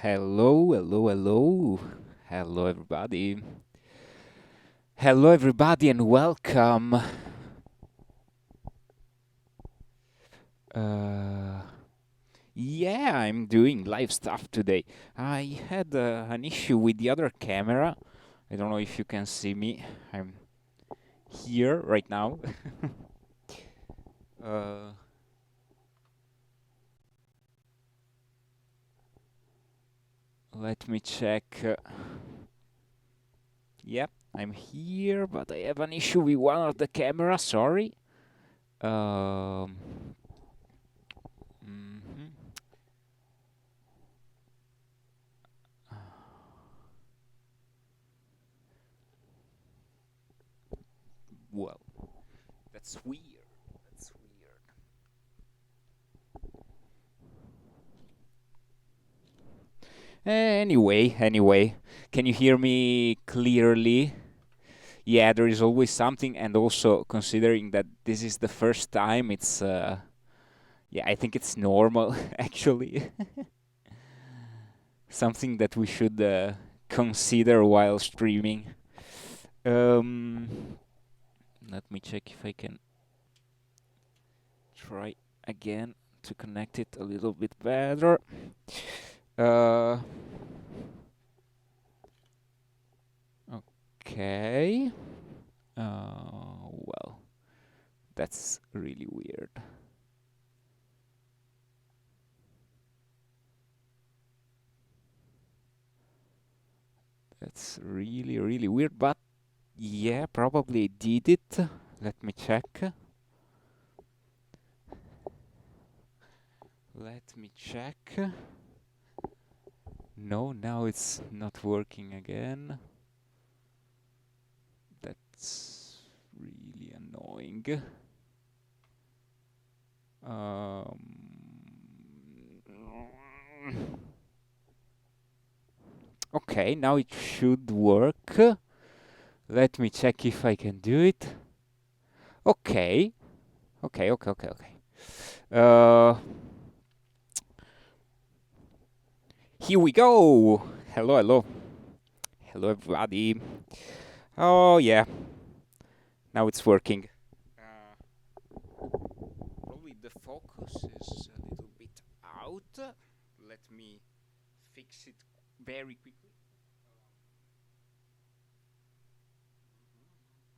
Hello, hello, hello. Hello, everybody. Hello, everybody, and welcome. Uh, yeah, I'm doing live stuff today. I had an issue with the other camera. I don't know if you can see me. I'm here right now. uh, Let me check. Yep, I'm here, but I have an issue with one of the cameras. Sorry. Um. mhm. Well, that's weird. That's weird. Anyway, can you hear me clearly? Yeah, there is always something, and also considering that this is the first time, yeah, I think it's normal actually. Something that we should consider while streaming. Um, Let me check if I can try again to connect it a little bit better. Uh, okay. Well, that's really weird. That's really, really weird, but yeah, probably did it. Let me check. Let me check. No, now it's not working again. That's really annoying. Um, okay, now it should work. Let me check if I can do it. Okay, okay. Uh, Here we go. Hello, everybody. Oh yeah, now it's working. Probably the focus is a little bit out. Let me fix it very quickly.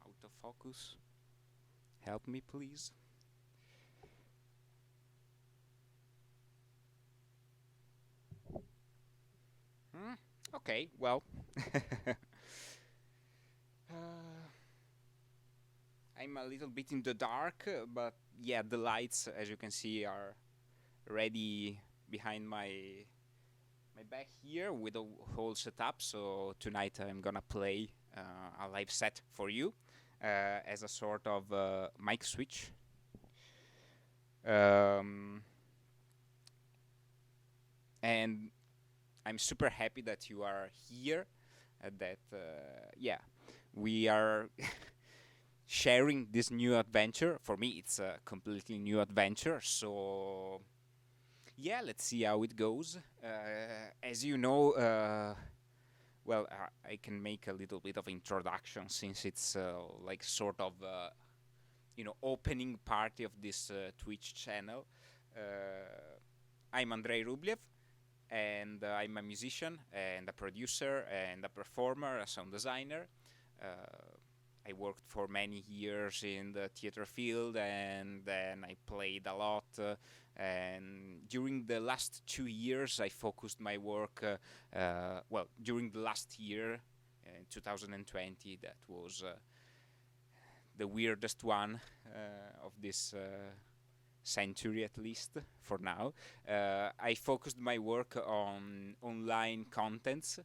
Out of focus. Help me, please. Hmm? Okay, well. uh, I'm a little bit in the dark, but yeah, the lights, as you can see, are ready behind my back here with a whole setup. So tonight I'm gonna play a live set for you as a sort of mic switch. Um, and I'm super happy that you are here. That yeah, we are sharing this new adventure. For me, it's a completely new adventure. So yeah, let's see how it goes. As you know, well, I can make a little bit of introduction since it's like sort of opening party of this Twitch channel. I'm Andrei Rublev, and I'm a musician and a producer and a performer, a sound designer. I worked for many years in the theater field, and then I played a lot. And during the last 2 years, I focused my work. Well, during the last year, in 2020, that was the weirdest one of this century, at least for now. I focused my work on online contents.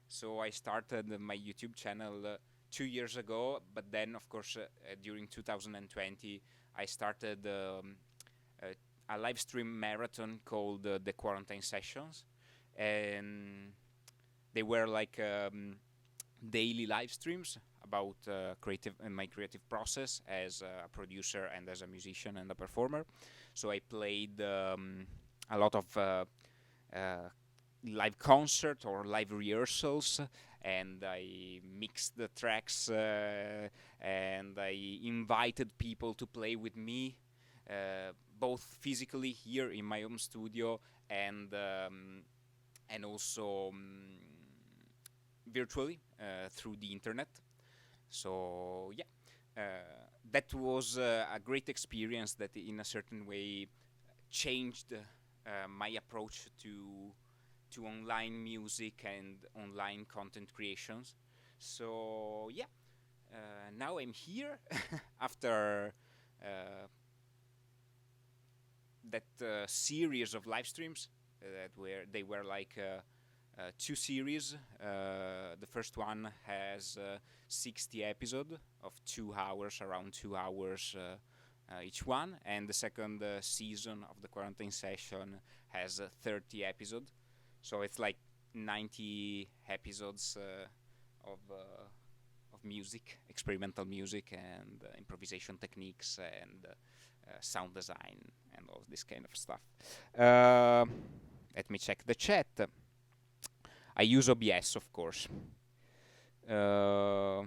So I started my YouTube channel 2 years ago, but then, of course, during 2020, I started a live stream marathon called the Quarantine Sessions. And they were like daily live streams about creative and my creative process as a producer and as a musician and a performer. So I played a lot of uh, live concert or live rehearsals, and I mixed the tracks, and I invited people to play with me, both physically here in my home studio and also virtually through the internet. So yeah, that was a great experience that, in a certain way, changed my approach to online music and online content creations. So yeah, now I'm here after uh, that series of live streams that were like two series. The first one has 60 episodes of 2 hours, around 2 hours each one, and the second season of the quarantine session has 30 episodes. So it's like 90 episodes of music, experimental music, and improvisation techniques, and sound design, and all this kind of stuff. Uh, Let me check the chat. I use OBS, of course. Uh,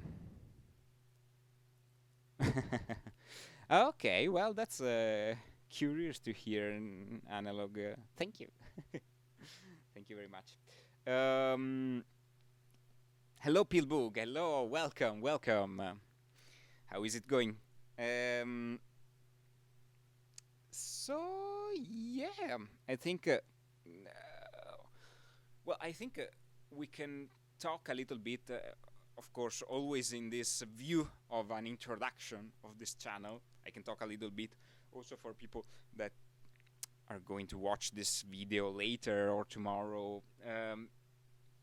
okay, well, that's curious to hear an analog. Thank you. Thank you very much. Hello, Pilbug. Hello, welcome, welcome. How is it going? Um, so, yeah, I think, well, I think we can talk a little bit, of course, always in this view of an introduction of this channel. I can talk a little bit also for people that are going to watch this video later or tomorrow.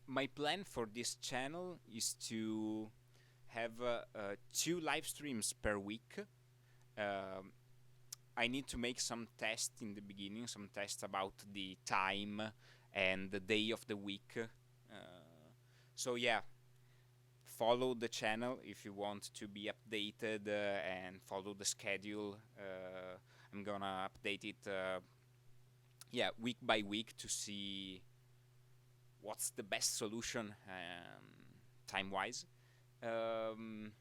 My plan for this channel is to have 2 live streams per week. Um, I need to make some tests in the beginning, some tests about the time and the day of the week. So yeah, follow the channel if you want to be updated and follow the schedule. I'm gonna update it, yeah, week by week to see what's the best solution time-wise. Um,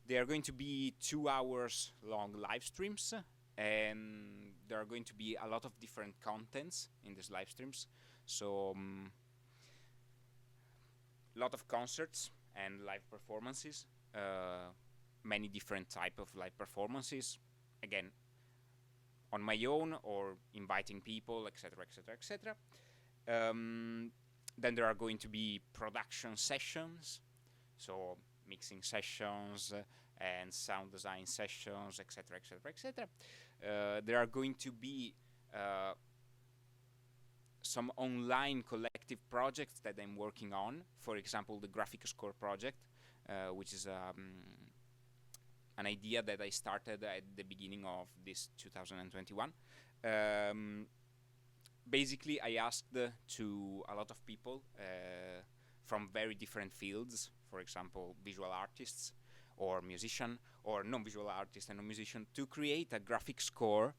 There are going to be 2 hours long live streams, and there are going to be a lot of different contents in these live streams. So, a lot of concerts and live performances, many different type of live performances. Again, on my own or inviting people, etc., etc., etc. Then there are going to be production sessions, so mixing sessions and sound design sessions, etc., etc., etc. There are going to be some online collective projects that I'm working on. For example, the graphic score project, which is an idea that I started at the beginning of this 2021. Basically, I asked to a lot of people from very different fields, for example, visual artists or musician, or non-visual artist and non-musician, to create a graphic score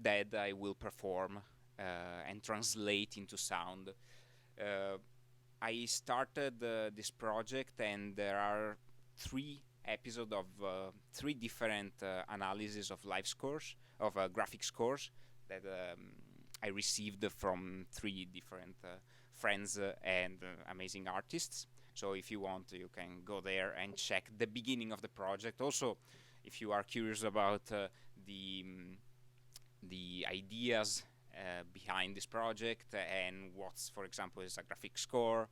that I will perform and translate into sound. I started this project, and there are 3 episodes of 3 different analyses of live scores, of graphic scores that I received from 3 different friends and amazing artists. So if you want, you can go there and check the beginning of the project. Also, if you are curious about the ideas behind this project and what's, for example, is a graphic score,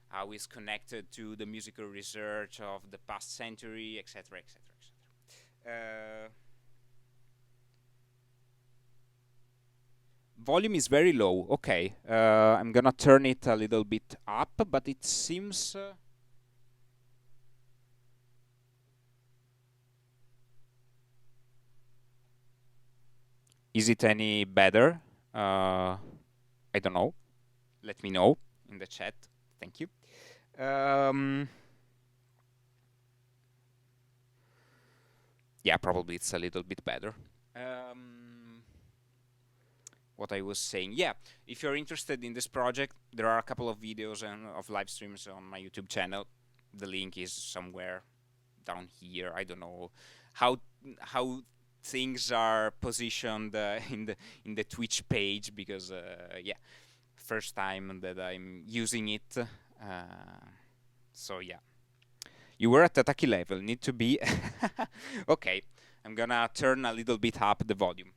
how it's connected to the musical research of the past century, etc., etc., etc. Volume is very low. Okay, I'm gonna turn it a little bit up, but it seems. Is it any better? I don't know. Let me know in the chat. Thank you. Yeah, probably it's a little bit better. what I was saying. Yeah, if you're interested in this project, there are a couple of videos and of live streams on my YouTube channel. The link is somewhere down here. I don't know how how things are positioned in the Twitch page because yeah, first time that I'm using it. So yeah, you were at Tataki level. Need to be okay. I'm gonna turn a little bit up the volume.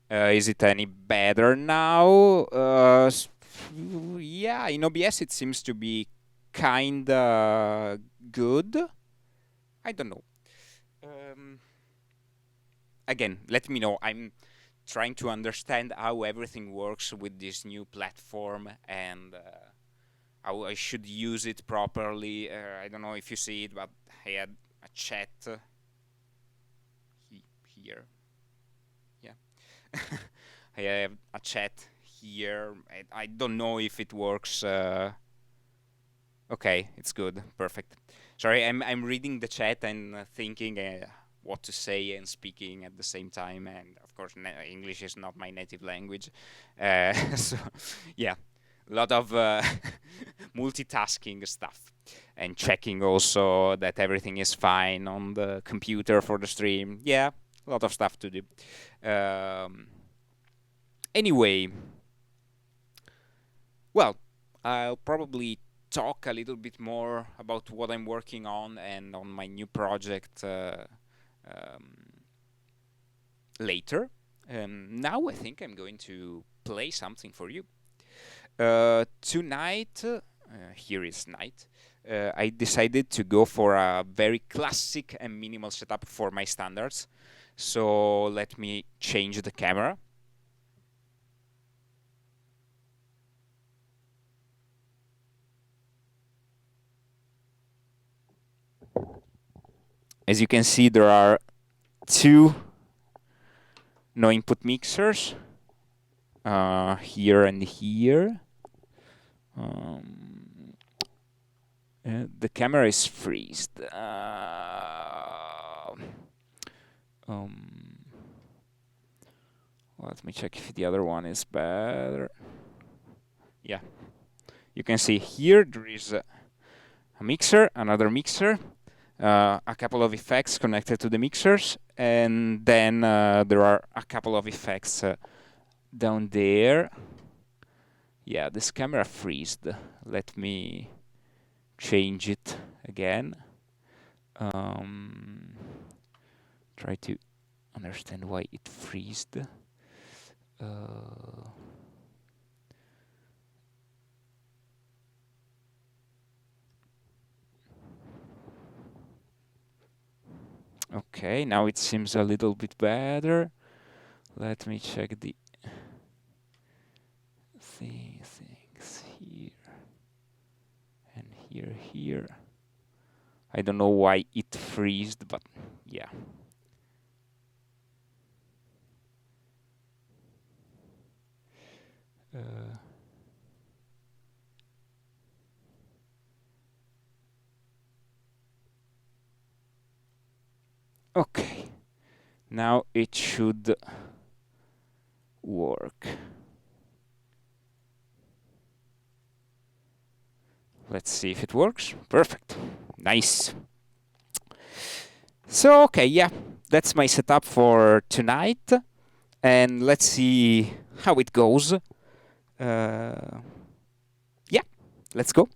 Is it any better now? Yeah, in OBS it seems to be kinda good. I don't know. Um, Again, let me know. I'm trying to understand how everything works with this new platform and how I should use it properly. I don't know if you see it, but I had a chat here. Yeah. I have a chat here. I don't know if it works. Okay, it's good. Perfect. Sorry, I'm reading the chat and thinking what to say and speaking at the same time. And of course, English is not my native language, so yeah, a lot of multitasking stuff and checking also that everything is fine on the computer for the stream. Yeah, a lot of stuff to do. Um, Anyway, well, I'll probably talk a little bit more about what I'm working on and on my new project um, later. Now I think I'm going to play something for you. Tonight, here is night, I decided to go for a very classic and minimal setup for my standards. So let me change the camera. As you can see, there are two no input mixers here and here. The camera is freezed. Let me check if the other one is better. Yeah, you can see here there is a mixer, another mixer, a couple of effects connected to the mixers, and then there are a couple of effects down there. Yeah, this camera freezed. Let me change it again. Try to understand why it freezed. Okay, now it seems a little bit better. Let me check the things here and here. I don't know why it freezed, but yeah. Okay, now it should work. Let's see if it works. Perfect. Nice. So, okay, yeah, that's my setup for tonight. And let's see how it goes. Yeah, let's go.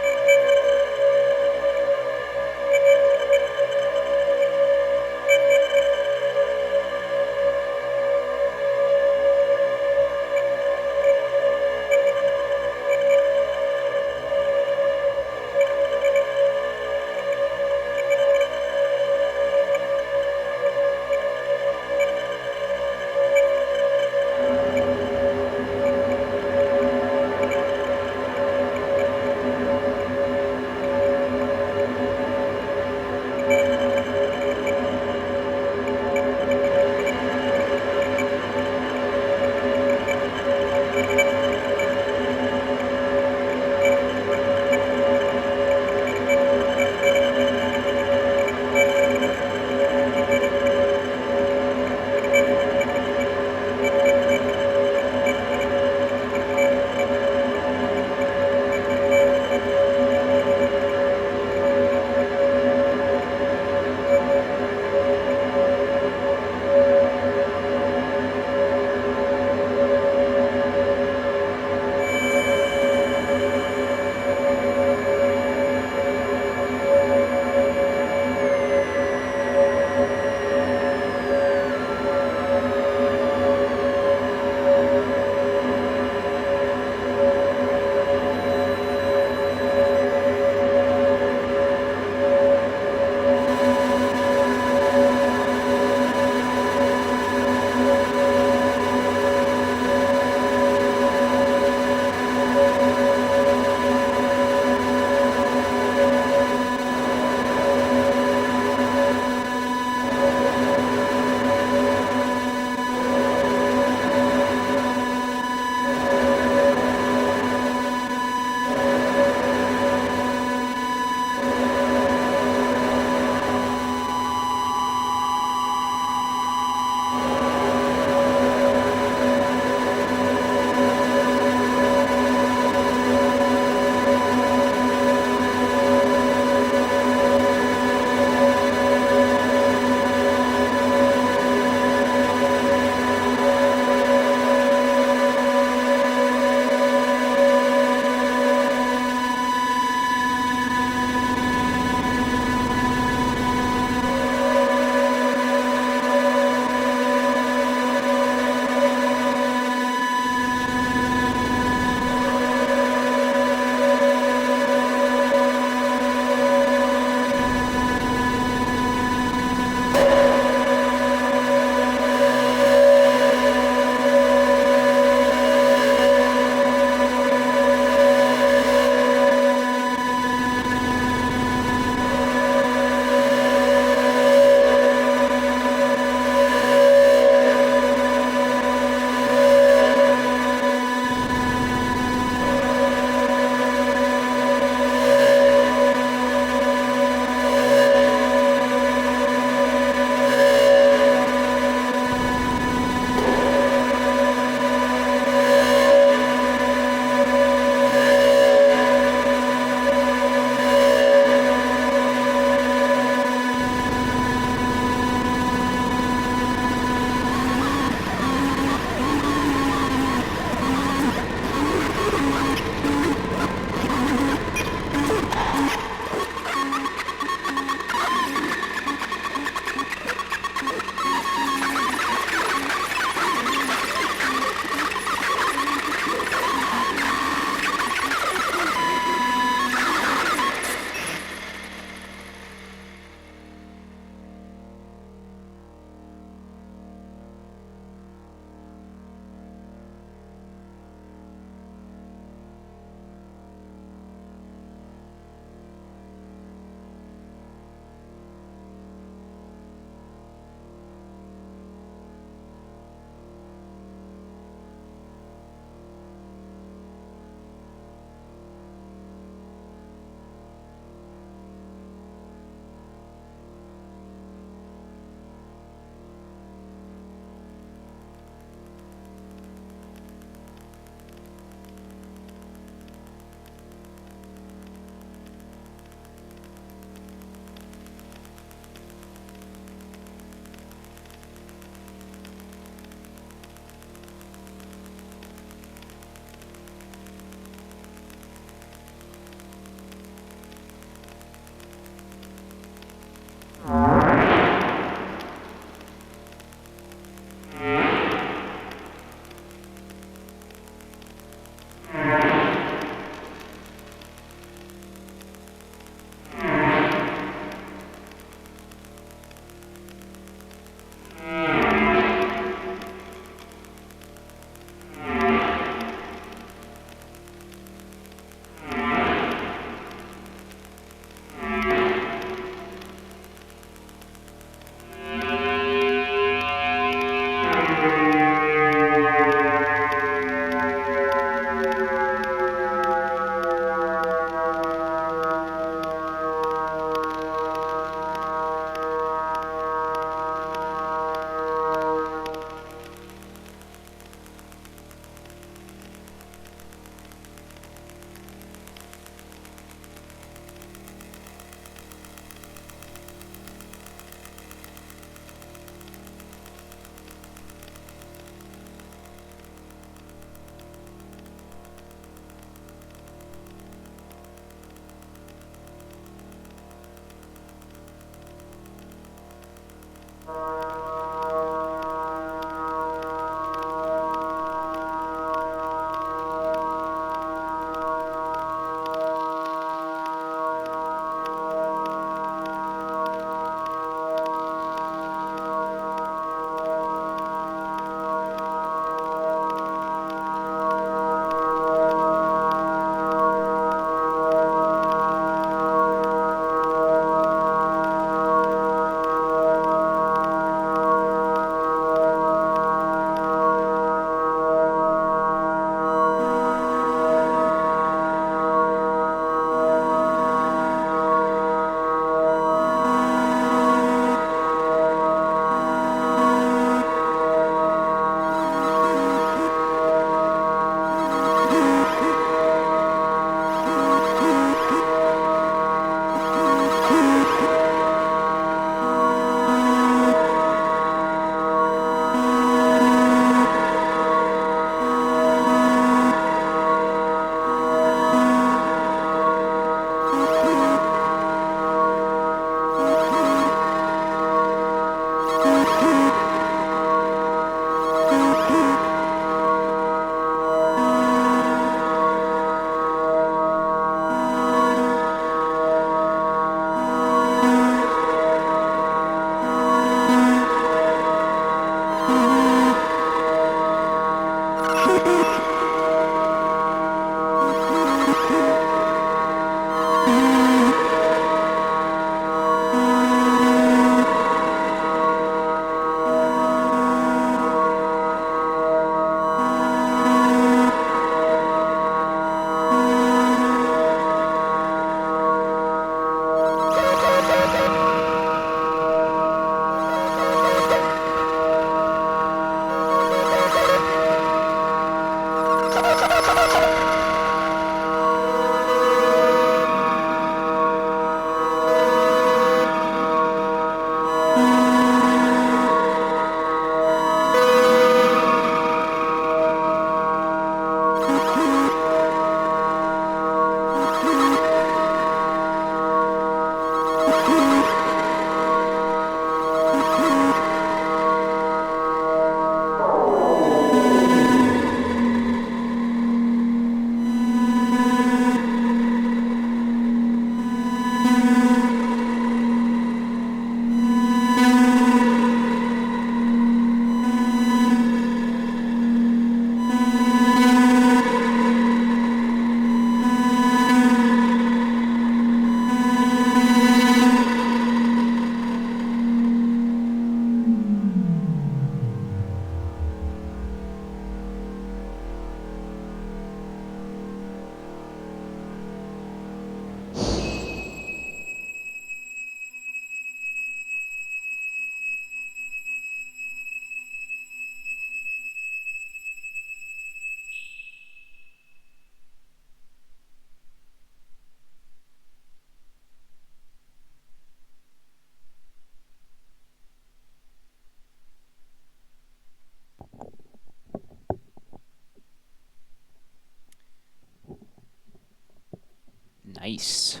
Nice.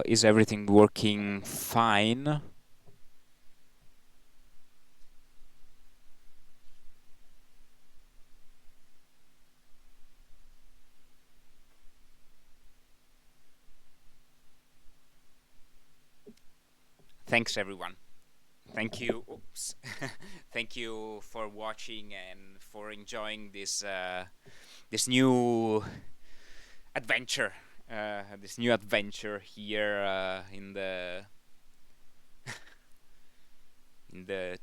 Is everything working fine? Thanks, everyone. Thank you. Oops. Thank you for watching and for enjoying this new adventure. This new adventure here in the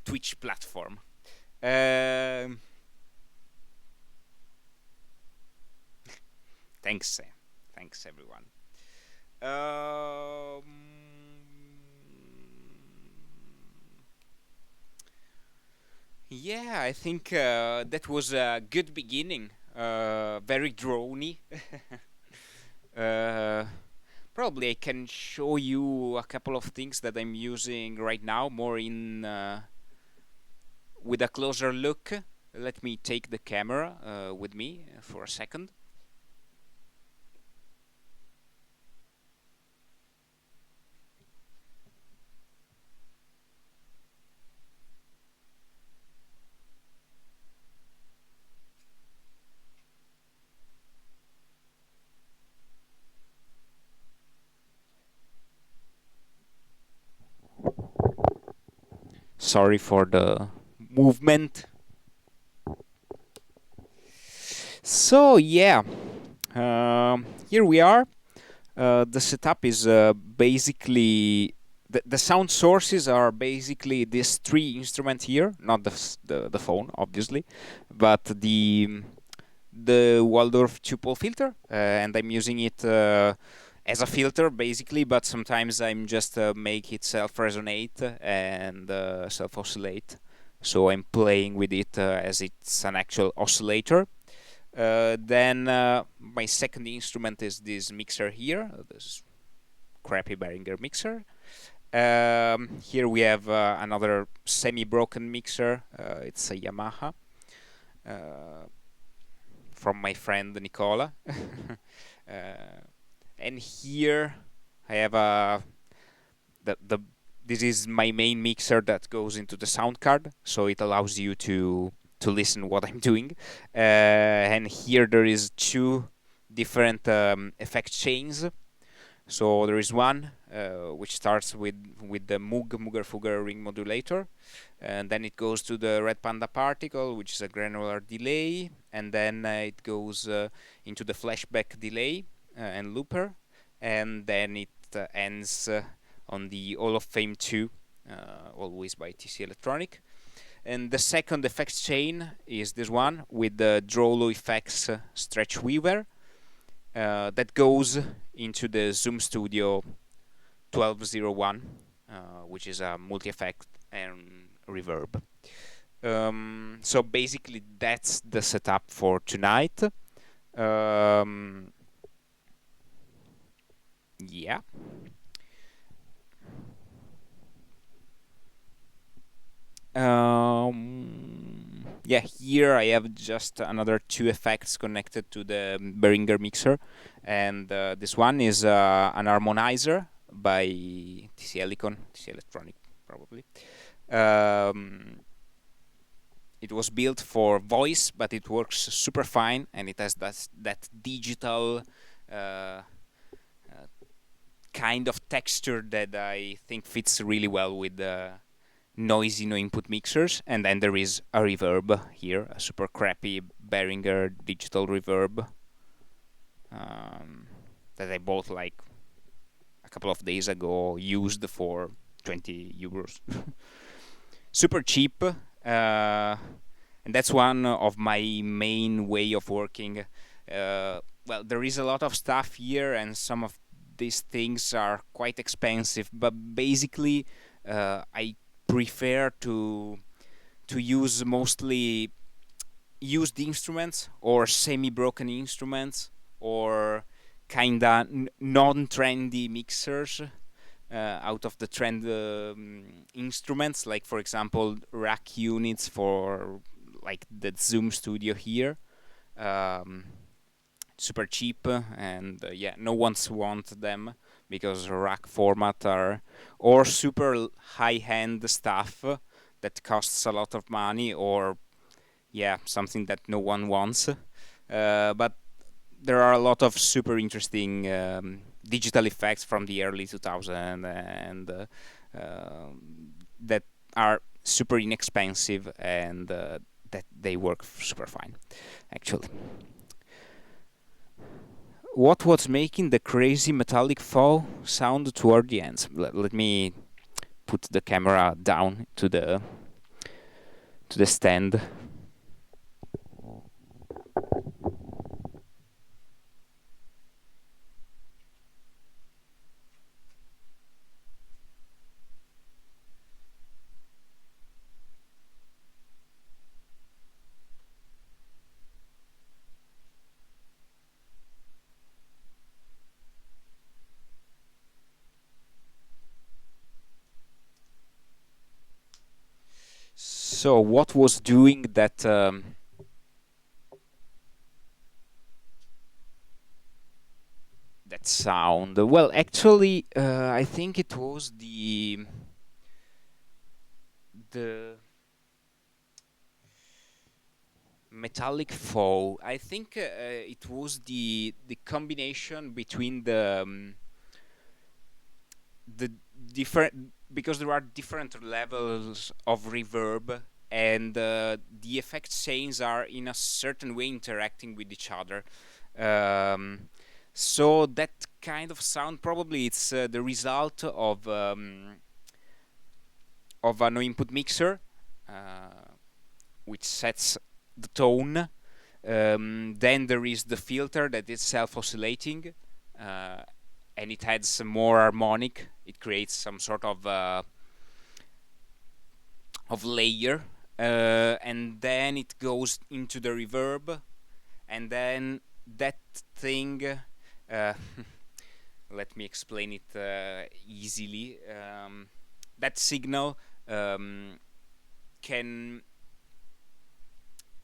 Twitch platform. Um, thanks, thanks everyone. Um, yeah, I think that was a good beginning. Very drony. uh, Probably I can show you a couple of things that I'm using right now, more in with a closer look. Let me take the camera with me for a second. Sorry for the movement. So yeah, here we are. The setup is basically the sound sources are basically these three instruments here, not the phone, obviously, but the Waldorf two-pole filter, and I'm using it as a filter basically, but sometimes I'm just make it self-resonate and self-oscillate. So I'm playing with it as it's an actual oscillator. Then my second instrument is this mixer here, this crappy Behringer mixer. Here we have another semi-broken mixer. It's a Yamaha from my friend Nicola. And here I have the this is my main mixer that goes into the sound card, so it allows you to listen what I'm doing. And here there is two different effect chains. So there is one which starts with the Mugger Fugger ring modulator, and then it goes to the Red Panda particle, which is a granular delay, and then it goes into the flashback delay and looper, and then it ends on the Hall of Fame 2, always by TC Electronic. And the second effects chain is this one with the Drolo Effects Stretch Weaver that goes into the Zoom Studio 1201, which is a multi-effect and reverb. So basically that's the setup for tonight. Yeah. Yeah, here I have just another two effects connected to the Behringer mixer, and this one is an harmonizer by TC Helicon, TC Electronic, probably. It was built for voice, but it works super fine, and it has that digital kind of texture that I think fits really well with the noisy no input mixers. And then there is a reverb here, a super crappy Behringer digital reverb that I bought like a couple of days ago, used for 20 euros. Super cheap, and that's one of my main way of working. Well, there is a lot of stuff here, and some of these things are quite expensive, but basically I prefer to use mostly used instruments or semi-broken instruments or kinda non-trendy mixers out of the trend instruments, like for example rack units for like the Zoom Studio here. Um, Super cheap, and yeah, no one's want them because rack format are or super high-end stuff that costs a lot of money, or yeah, something that no one wants. But there are a lot of super interesting digital effects from the early 2000s and that are super inexpensive, and that they work super fine, actually. What was making the crazy metallic fall sound toward the end? Let me put the camera down to the stand. So what was doing that that sound? Well, actually, I think it was the metallic fall. I think it was the combination between the different, because there are different levels of reverb, and the effect chains are in a certain way interacting with each other. Um, so that kind of sound, probably it's the result of a no input mixer, which sets the tone. Then there is the filter that is self-oscillating, uh, and it adds some more harmonic. It creates some sort of layer, and then it goes into the reverb, and then that thing. Uh, Let me explain it easily. That signal um, can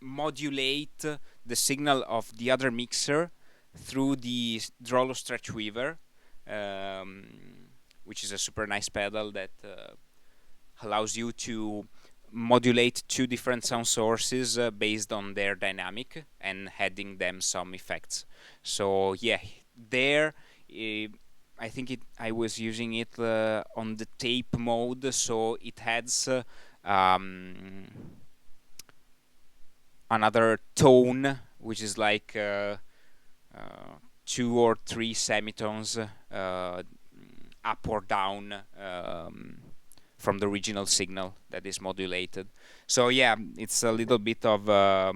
modulate the signal of the other mixer through the Drolo Stretch Weaver, um, which is a super nice pedal that allows you to modulate two different sound sources based on their dynamic and adding them some effects. So yeah, there I think I was using it on the tape mode, so it adds another tone, which is like two or three semitones up or down from the original signal that is modulated. So yeah, it's a little bit of a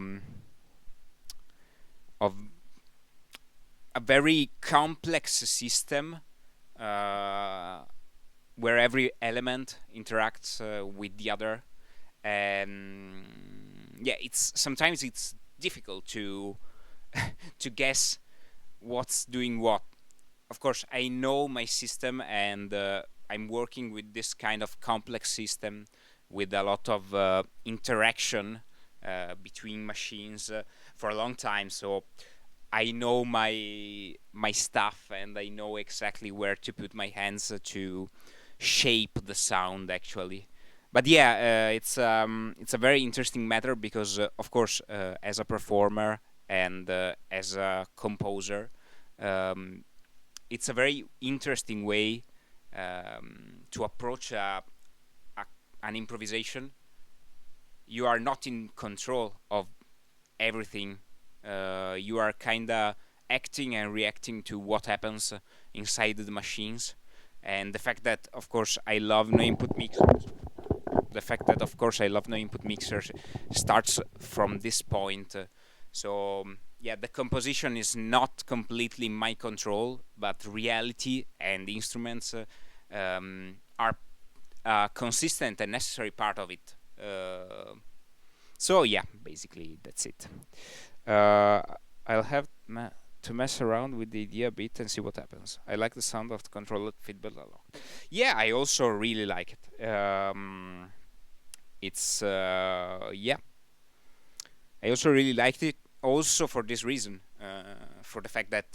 very complex system where every element interacts with the other, and yeah, it's sometimes it's difficult to to guess what's doing what. Of course, I know my system, and I'm working with this kind of complex system with a lot of interaction between machines for a long time. So I know my stuff, and I know exactly where to put my hands to shape the sound actually. But yeah, it's a very interesting matter because, of course, as a performer and as a composer, um, it's a very interesting way to approach a, an improvisation. You are not in control of everything. You are kind of acting and reacting to what happens inside the machines. And the fact that, of course, I love no input mixers. The fact that, of course, I love no input mixers starts from this point. So yeah, the composition is not completely my control, but reality and instruments are a consistent and necessary part of it. So yeah, basically that's it. Uh, I'll have to mess around with the idea a bit and see what happens. I like the sound of the controlled feedback a lot. Yeah, I also really like it. It's yeah, I also really liked it. Also for this reason, for the fact that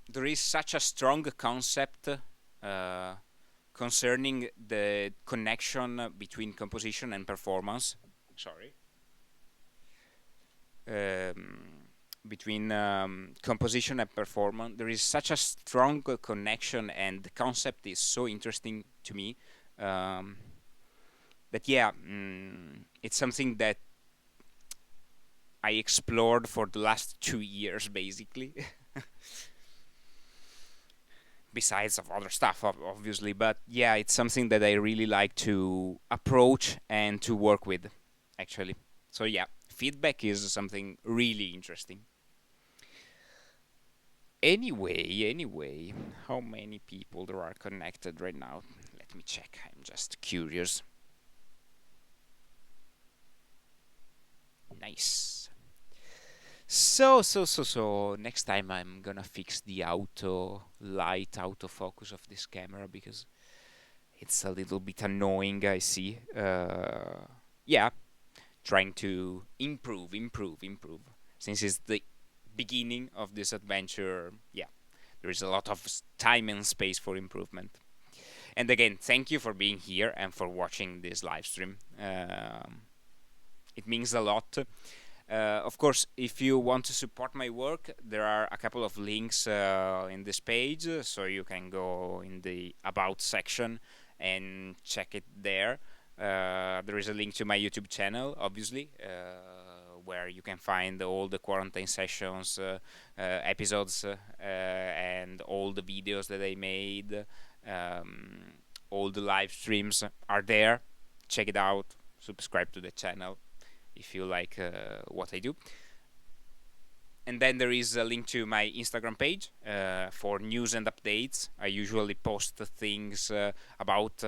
there is such a strong concept concerning the connection between composition and performance. Sorry. Between composition and performance, there is such a strong connection, and the concept is so interesting to me that yeah, it's something that I explored for the last 2 years, basically. Besides of other stuff, obviously, but yeah, it's something that I really like to approach and to work with, actually. So yeah, feedback is something really interesting. Anyway, how many people there are connected right now? Let me check. I'm just curious. Nice. So next time I'm gonna fix the autofocus of this camera because it's a little bit annoying, I see. Yeah, trying to improve. Since it's the beginning of this adventure, yeah, there is a lot of time and space for improvement. And again, thank you for being here and for watching this live stream. It means a lot. Of course, if you want to support my work, there are a couple of links in this page, so you can go in the About section and check it there. There is a link to my YouTube channel, obviously, where you can find all the quarantine sessions, episodes, and all the videos that I made. Um, all the live streams are there. Check it out. Subscribe to the channel if you like what I do. And then there is a link to my Instagram page for news and updates. I usually post things about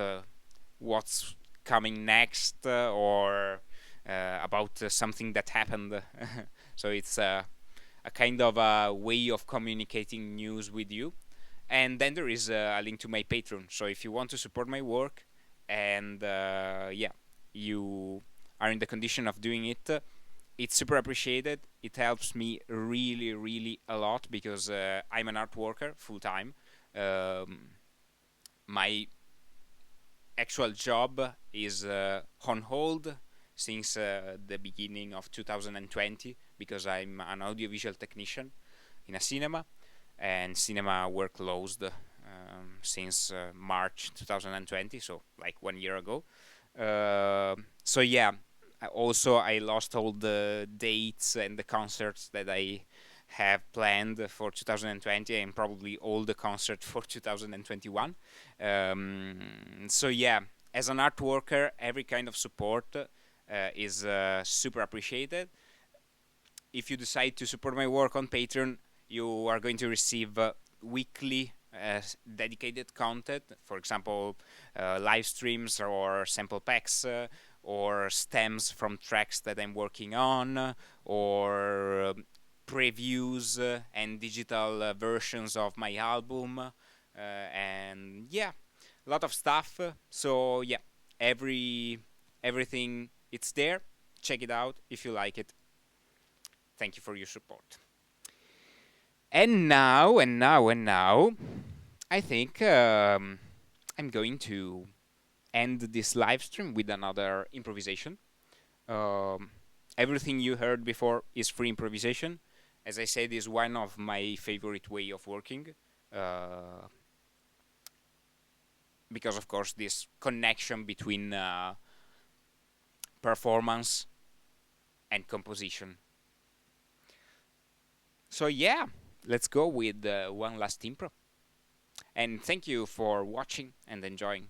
what's coming next or about something that happened. So it's a kind of a way of communicating news with you. And then there is a link to my Patreon. So if you want to support my work and yeah, you are in the condition of doing it, it's super appreciated. It helps me really, really a lot because I'm an art worker full time. My actual job is on hold since the beginning of 2020 because I'm an audiovisual technician in a cinema, and cinema were closed since March 2020, so like 1 year ago. So yeah, also I lost all the dates and the concerts that I have planned for 2020 and probably all the concerts for 2021. So yeah, as an art worker, every kind of support is super appreciated. If you decide to support my work on Patreon, you are going to receive weekly dedicated content, for example, live streams or sample packs or stems from tracks that I'm working on, or previews and digital versions of my album, and yeah, a lot of stuff. So yeah, everything it's there. Check it out if you like it. Thank you for your support. And now, I think I'm going to end this live stream with another improvisation. Um, Everything you heard before is free improvisation. As I said, is one of my favorite way of working. Uh, because of course this connection between performance and composition. So yeah, let's go with one last impro. And thank you for watching and enjoying.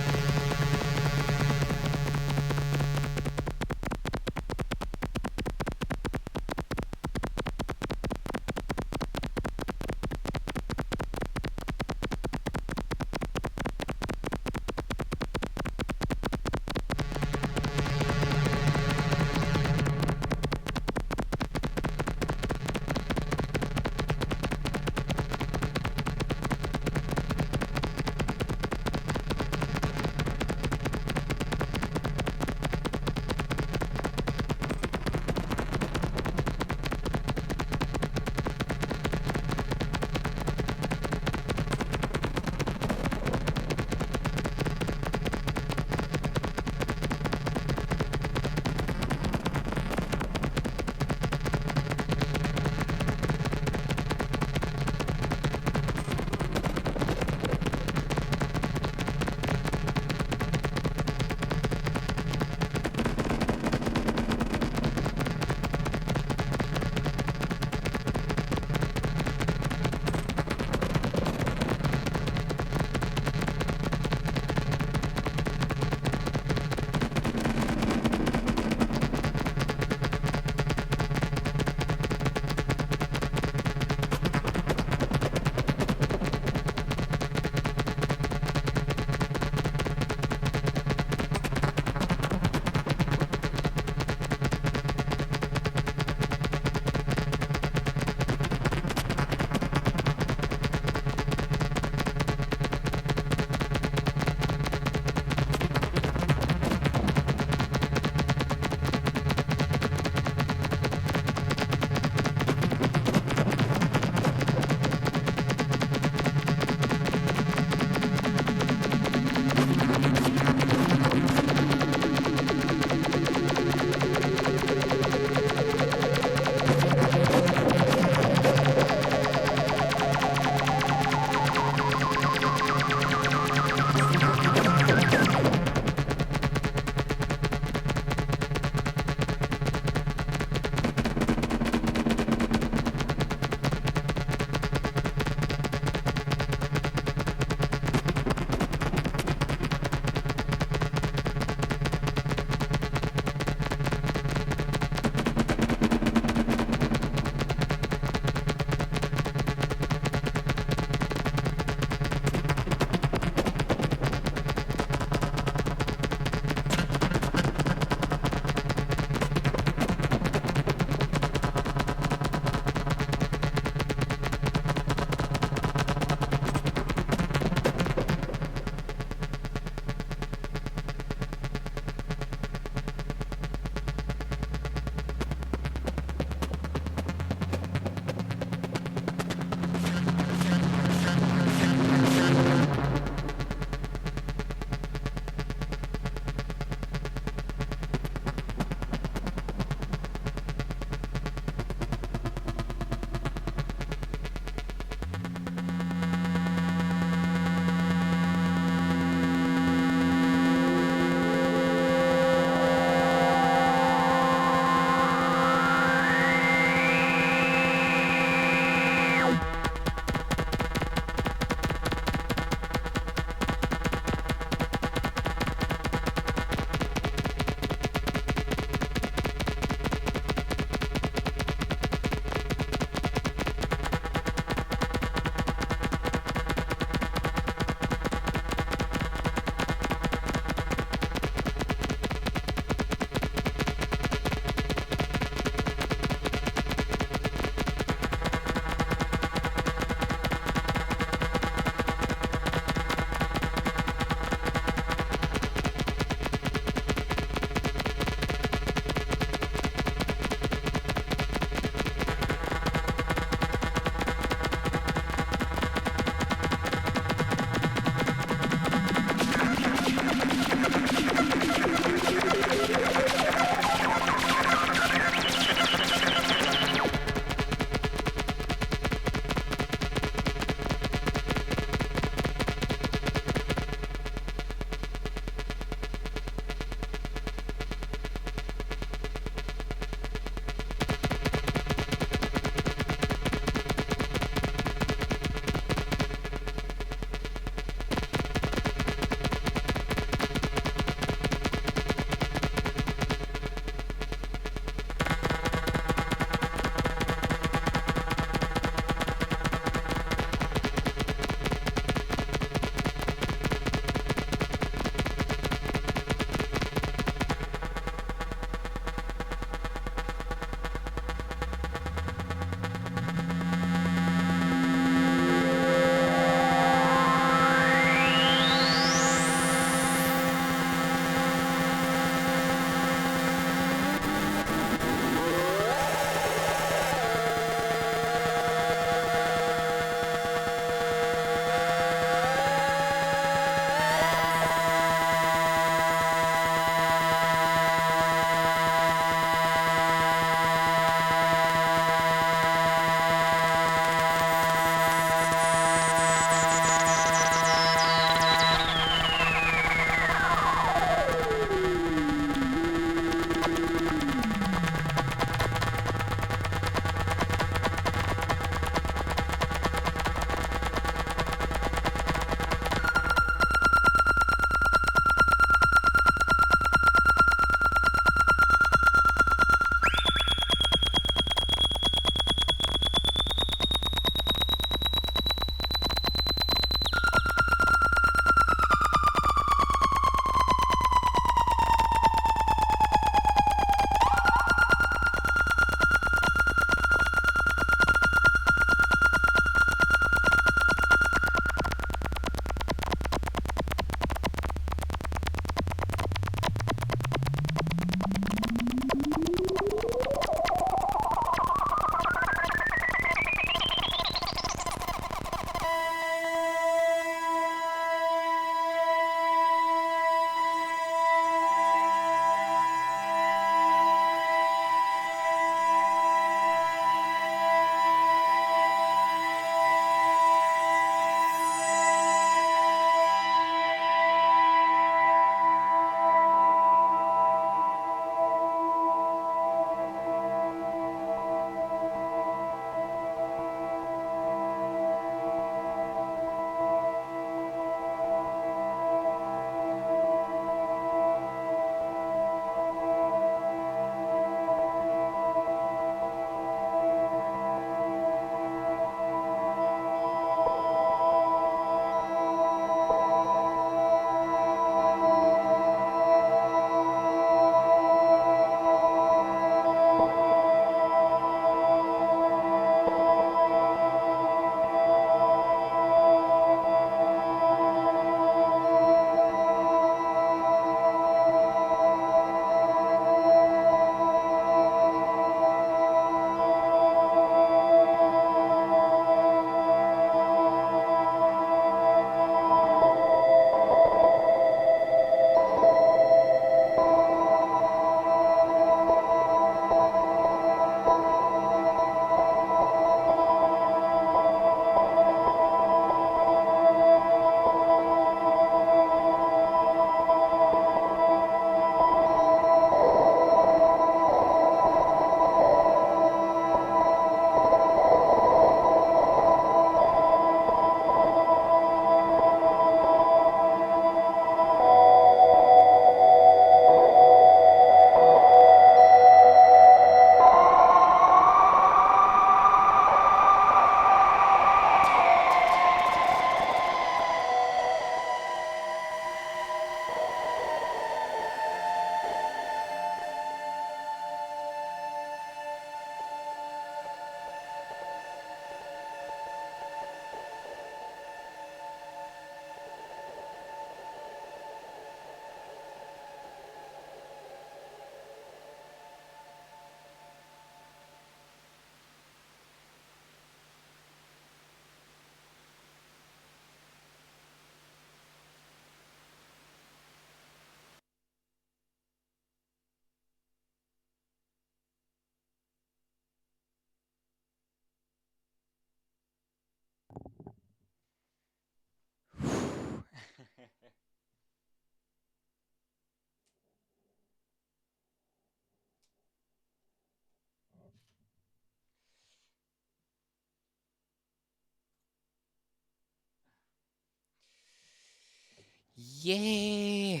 Yeah.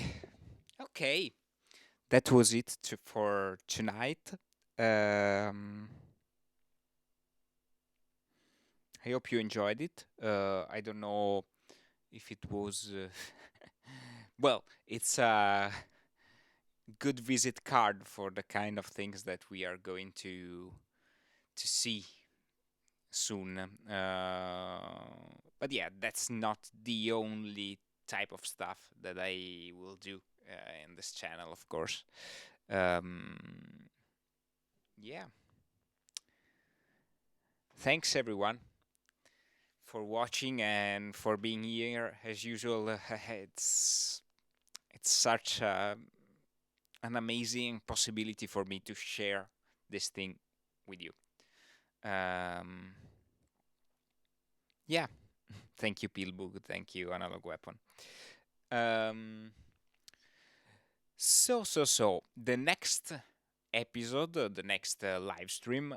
Okay. That was it for tonight. Um, I hope you enjoyed it. I don't know if it was. Well, it's a good visit card for the kind of things that we are going to see soon. But yeah, that's not the only type of stuff that I will do in this channel, of course. Um, yeah. Thanks everyone for watching and for being here. As usual, it's such an amazing possibility for me to share this thing with you. Yeah, thank you, Pilbug. Thank you, Analog Weapon. Um, so the next episode, the next live stream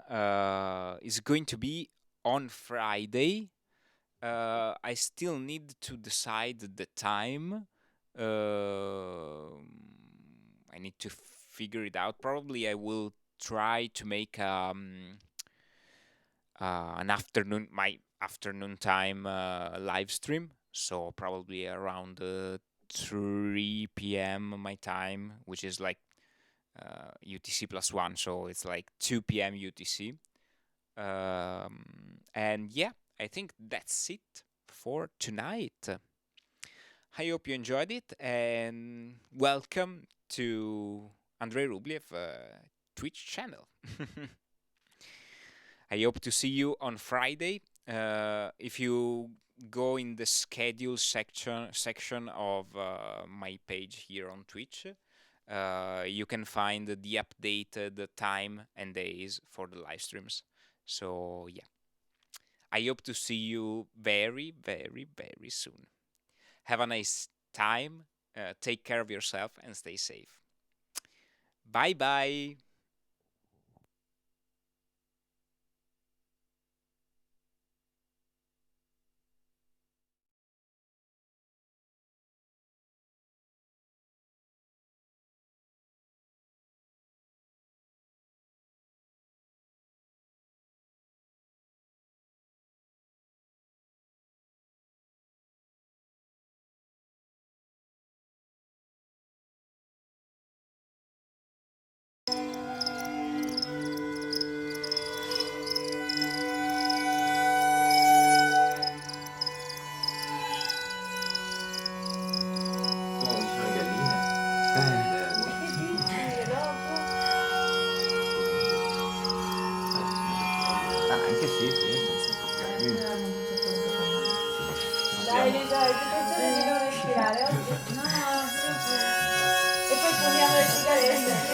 is going to be on Friday. I still need to decide the time. I need to figure it out. Probably I will try to make an afternoon, my afternoon time live stream. So probably around 3 p.m. my time, which is like UTC +1. So it's like 2 p.m. UTC. And yeah, I think that's it for tonight. I hope you enjoyed it, and welcome to Andrei Rublev Twitch channel. I hope to see you on Friday. If you go in the schedule section of my page here on Twitch, you can find the updated time and days for the live streams. So yeah, I hope to see you very, very, very soon. Have a nice time. Take care of yourself and stay safe. Bye bye. Anche sì, senza problemi. Dai, dai, tutte e due devono respirare oggi. No, e poi fumiamo le sigarette.